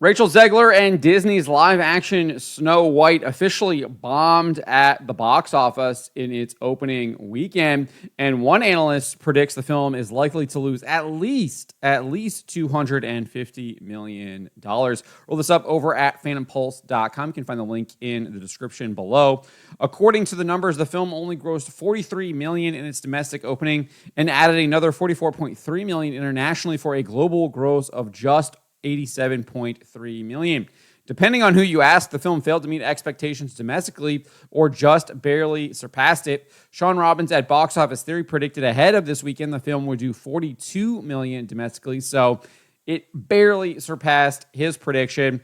Rachel Zegler and Disney's live-action Snow White officially bombed at the box office in its opening weekend, and one analyst predicts the film is likely to lose at least $250 million. Roll this up over at phantompulse.com. You can find the link in the description below. According to the numbers, the film only grossed $43 million in its domestic opening and added another $44.3 million internationally for a global gross of just $87.3 million. Depending on who you ask, the film failed to meet expectations domestically or just barely surpassed it. Sean Robbins at Box Office Theory predicted ahead of this weekend the film would do $42 million domestically, so it barely surpassed his prediction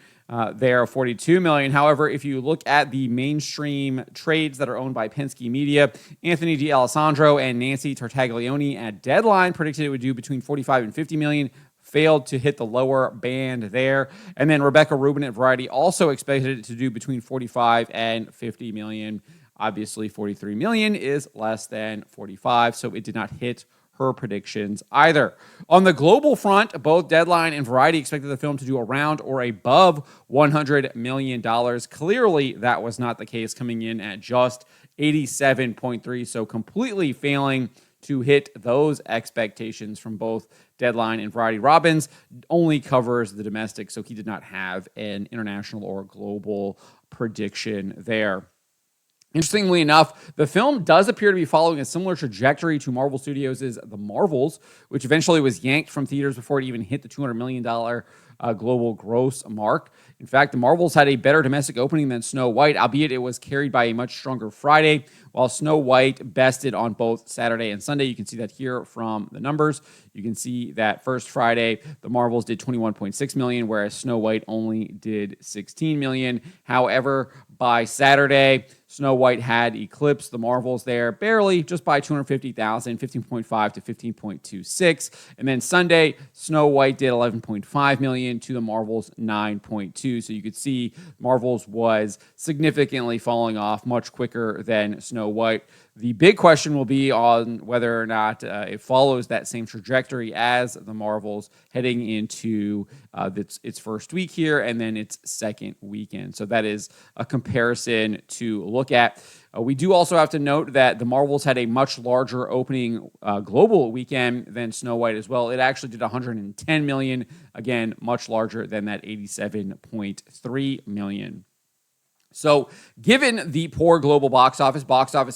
there of $42 million. However, if you look at the mainstream trades that are owned by Penske Media, Anthony D'Alessandro and Nancy Tartaglione at Deadline predicted it would do between $45 and $50 million. Failed to hit the lower band there. And then Rebecca Rubin at Variety also expected it to do between 45 and 50 million. Obviously, 43 million is less than 45, so it did not hit her predictions either. On the global front, both Deadline and Variety expected the film to do around or above $100 million. Clearly, that was not the case, coming in at just 87.3, so completely failing to hit those expectations from both Deadline and Variety. Robbins only covers the domestic, so he did not have an international or global prediction there. Interestingly enough, the film does appear to be following a similar trajectory to Marvel Studios' The Marvels, which eventually was yanked from theaters before it even hit the $200 million global gross mark. In fact, The Marvels had a better domestic opening than Snow White, albeit it was carried by a much stronger Friday, while Snow White bested on both Saturday and Sunday. You can see that here from the numbers. You can see that first Friday, The Marvels did $21.6 million, whereas Snow White only did $16 million. However, by Saturday, Snow White had eclipsed The Marvels there barely, just by 250,000, 15.5 to 15.26. And then Sunday, Snow White did 11.5 million to The Marvels 9.2. So you could see Marvels was significantly falling off much quicker than Snow White. The big question will be on whether or not it follows that same trajectory as The Marvels heading into its first week here and then its second weekend. So that is a comparison to look at. We do also have to note that The Marvels had a much larger opening global weekend than Snow White as well. It actually did $110 million, again, much larger than that $87.3 million. So, given the poor global box office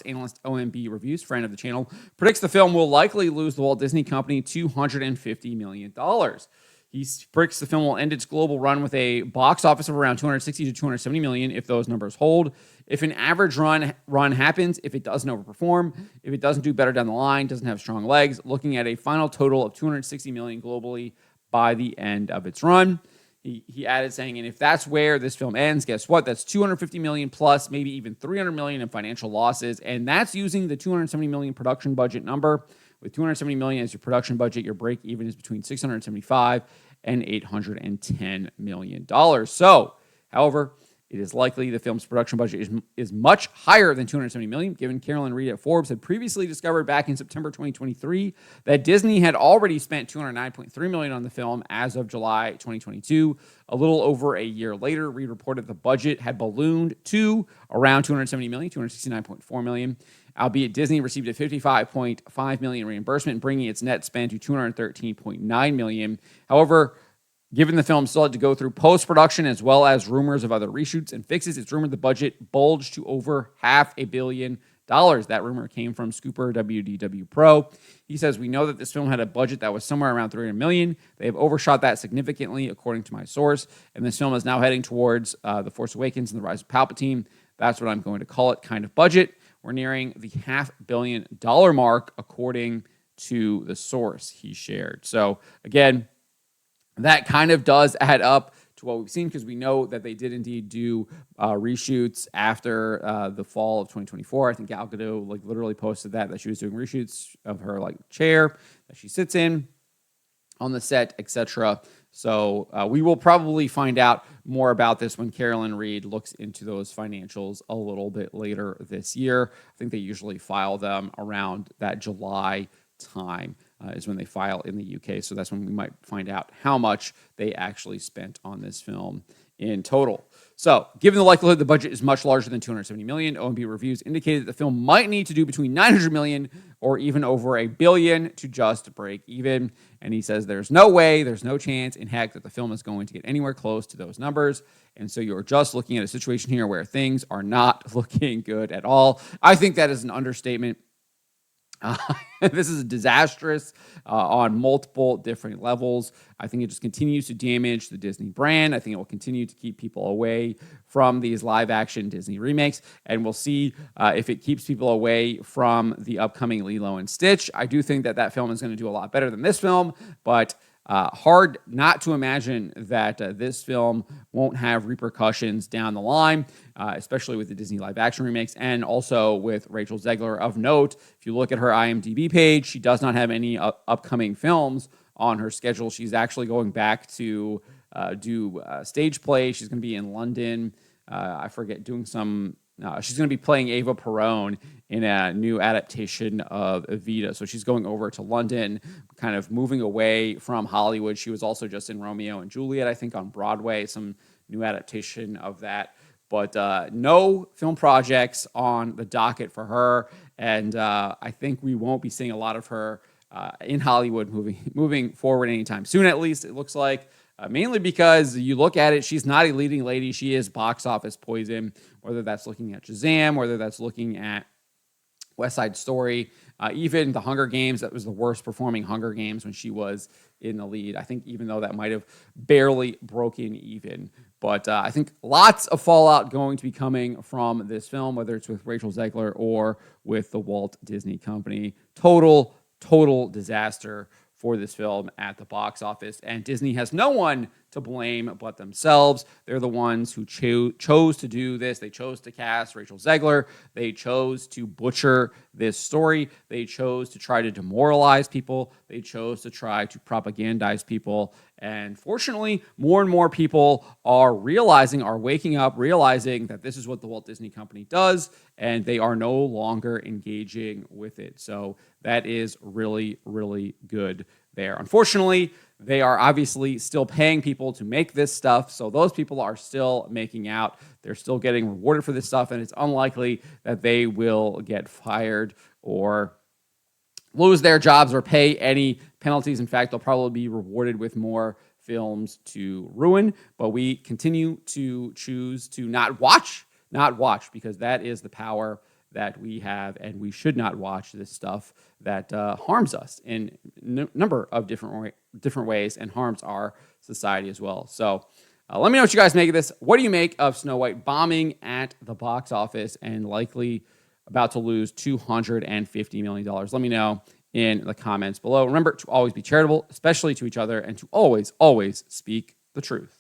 analyst OMB Reviews, friend of the channel, predicts the film will likely lose the Walt Disney Company $250 million. He predicts the film will end its global run with a box office of around 260 to 270 million if those numbers hold. If an average run happens, if it doesn't overperform, if it doesn't do better down the line, doesn't have strong legs, looking at a final total of 260 million globally by the end of its run. He added saying, and if that's where this film ends, guess what? That's 250 million plus, maybe even 300 million in financial losses. And that's using the 270 million production budget number. With 270 million as your production budget, your break even is between 675 and $810 million. So, however, it is likely the film's production budget is much higher than $270 million, given Carolyn Reed at Forbes had previously discovered back in September 2023 that Disney had already spent $209.3 million on the film as of July 2022. A little over a year later, Reed reported the budget had ballooned to around $270 million, $269.4 million, albeit Disney received a $55.5 million reimbursement, bringing its net spend to $213.9 million. However, given the film still had to go through post-production as well as rumors of other reshoots and fixes, it's rumored the budget bulged to over $500 million. That rumor came from Scooper WDW Pro. He says, we know that this film had a budget that was somewhere around $300 million. They have overshot that significantly, according to my source, and this film is now heading towards The Force Awakens and The Rise of Palpatine. That's what I'm going to call it, kind of budget. We're nearing the $500 million mark, according to the source he shared. So, again, that kind of does add up to what we've seen, because we know that they did indeed do reshoots after the fall of 2024. I think Gal Gadot literally posted that she was doing reshoots of her chair that she sits in on the set, etc. So we will probably find out more about this when Carolyn Reed looks into those financials a little bit later this year. I think they usually file them around that July time is when they file in the UK. So that's when we might find out how much they actually spent on this film in total. So, given the likelihood the budget is much larger than $270 million, OMB reviews indicated that the film might need to do between $900 million or even over $1 billion to just break even. And he says there's no way, there's no chance in heck that the film is going to get anywhere close to those numbers. And so you're just looking at a situation here where things are not looking good at all. I think that is an understatement. This is disastrous on multiple different levels. I think it just continues to damage the Disney brand. I think it will continue to keep people away from these live-action Disney remakes, and we'll see if it keeps people away from the upcoming Lilo and Stitch. I do think that that film is going to do a lot better than this film, but hard not to imagine that this film won't have repercussions down the line, especially with the Disney live-action remakes and also with Rachel Zegler. Of note, if you look at her IMDb page, she does not have any upcoming films on her schedule. She's actually going back to do stage play. She's going to be in London. I forget, doing some... she's going to be playing Ava Perón in a new adaptation of Evita. So she's going over to London, kind of moving away from Hollywood. She was also just in Romeo and Juliet, I think, on Broadway, some new adaptation of that. But no film projects on the docket for her. And I think we won't be seeing a lot of her in Hollywood moving forward anytime soon, at least, it looks like. Mainly because you look at it, she's not a leading lady. She is box office poison, whether that's looking at Shazam, whether that's looking at West Side Story, even the Hunger Games. That was the worst performing Hunger Games when she was in the lead. I think even though that might have barely broken even. But I think lots of fallout going to be coming from this film, whether it's with Rachel Zegler or with the Walt Disney Company. Total disaster for this film at the box office. And Disney has no one to blame but themselves. They're the ones who chose to do this. They chose to cast Rachel Zegler. They chose to butcher this story. They chose to try to demoralize people. They chose to try to propagandize people. And fortunately, more and more people are waking up, realizing that this is what the Walt Disney Company does, and they are no longer engaging with it. So that is really, really good there. Unfortunately, they are obviously still paying people to make this stuff, so those people are still making out. They're still getting rewarded for this stuff, and it's unlikely that they will get fired or lose their jobs or pay any penalties. In fact, they'll probably be rewarded with more films to ruin, but we continue to choose to not watch, because that is the power that we have, and we should not watch this stuff that harms us in a number of different ways and harms our society as well. So let me know what you guys make of this. What do you make of Snow White bombing at the box office and likely about to lose $250 million? Let me know in the comments below. Remember to always be charitable, especially to each other, and to always speak the truth.